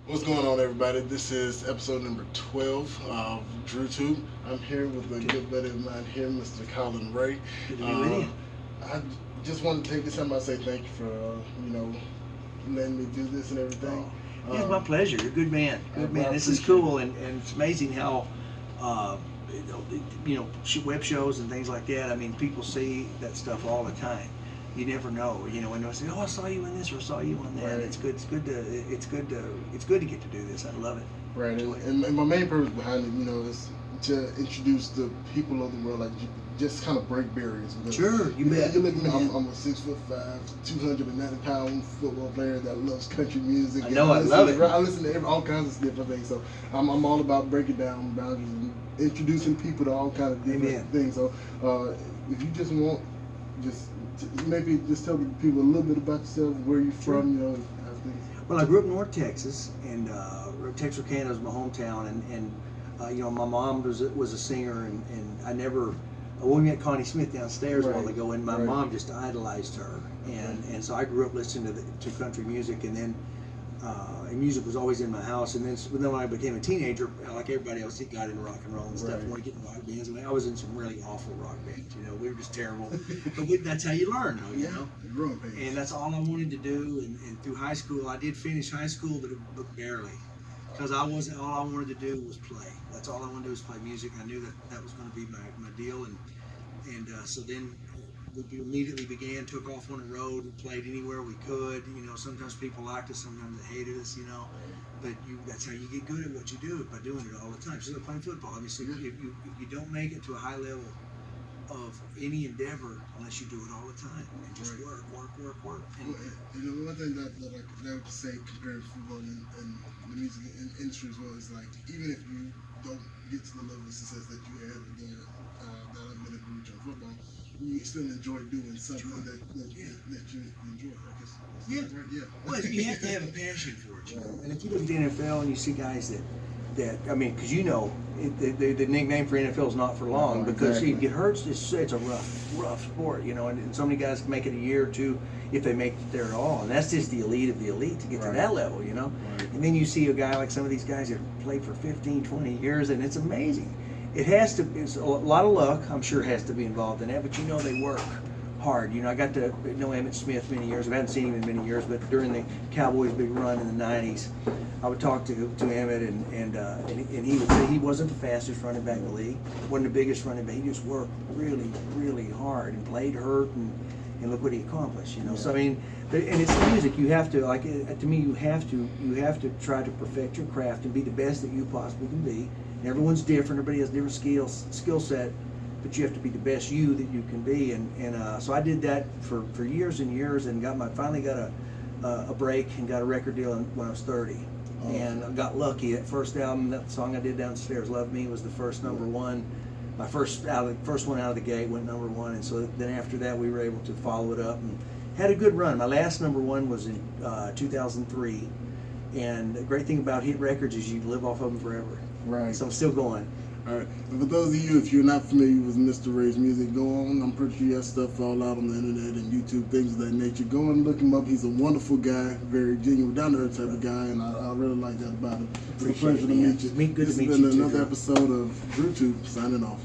What's going on, everybody? This is episode number 12 of DrewTube. I'm here with a good buddy of mine here, Mr. Collin Raye. Good to be with you. I just want to take this time to say thank you for, letting me do this and everything. It's my pleasure. You're a good man. Good man. This is cool, and it's amazing how, web shows and things like that. I mean, people see that stuff all the time. You never know, when they say, "Oh, I saw you in this," or "I saw you on that." Right. It's good to get to do this. I love it. Right, and my main purpose behind it, is to introduce the people of the world, like just kind of break barriers. Sure, you bet. You look at me, I'm a 6'5", 290-pound football player that loves country music. I love it. I listen to all kinds of different things, so I'm all about breaking down boundaries and introducing people to all kinds of different things. So if you just want, maybe just tell people a little bit about yourself, where you're from, how things. Well, I grew up in North Texas, and Texarkana is my hometown, and my mom was a singer, and we met Connie Smith downstairs a while ago, and my mom just idolized her, and so I grew up listening to country music, and then and music was always in my house, and then when I became a teenager, like everybody else, he got into rock and roll and stuff, and wanted to get in rock bands. I was in some really awful rock bands, we were just terrible, but that's how you learn, though, and that's all I wanted to do, and through high school, I did finish high school, but barely, because all I wanted to do was play. That's all I wanted to do was play music. I knew that was going to be my deal, and so then we immediately took off on the road and played anywhere we could. Sometimes people liked us, sometimes they hated us, but that's how you get good at what you do, by doing it all the time. So like playing football, obviously, you don't make it to a high level of any endeavor unless you do it all the time and just work. And one thing that I would say comparing football and the music industry as well is, like, even if you don't get to the level of success that you had again, that I've been able to reach on football, you still enjoy doing something that you enjoy. Well, you have to have a passion for it, And if you look at the NFL and you see guys that because the nickname for NFL is not for long, because you get hurt. It's a rough sport, and so many guys make it a year or two if they make it there at all, and that's just the elite of the elite to get to that level, And then you see a guy like some of these guys that played for 15, 20 years, and it's amazing. It's a lot of luck, I'm sure, has to be involved in that, but they work hard. I got to know Emmitt Smith many years. I haven't seen him in many years, but during the Cowboys' big run in the 90s, I would talk to Emmitt, and he would say he wasn't the fastest running back in the league, wasn't the biggest running back. He just worked really, really hard and played hurt, and look what he accomplished. So and it's music. You have to, to me, you have to try to perfect your craft and be the best that you possibly can be. And everyone's different. Everybody has different skill set. But you have to be the best you that you can be, and so I did that for years and years, and finally got a break and got a record deal when I was 30, and I got lucky. That first album, that song I did downstairs, "Love Me," was the first number one. My first one out of the gate went number one, and so then after that we were able to follow it up and had a good run. My last number one was in 2003, and the great thing about hit records is you live off of them forever. Right. So I'm still going. All right. And for those of you, if you're not familiar with Mr. Raye's music, go on. I'm pretty sure he has stuff all out on the internet and YouTube, things of that nature. Go and look him up. He's a wonderful guy, very genuine, down-to-earth type of guy, and I really like that about him. It's a pleasure to meet you. Good this to meet has you been too, another episode of DrewTube, signing off.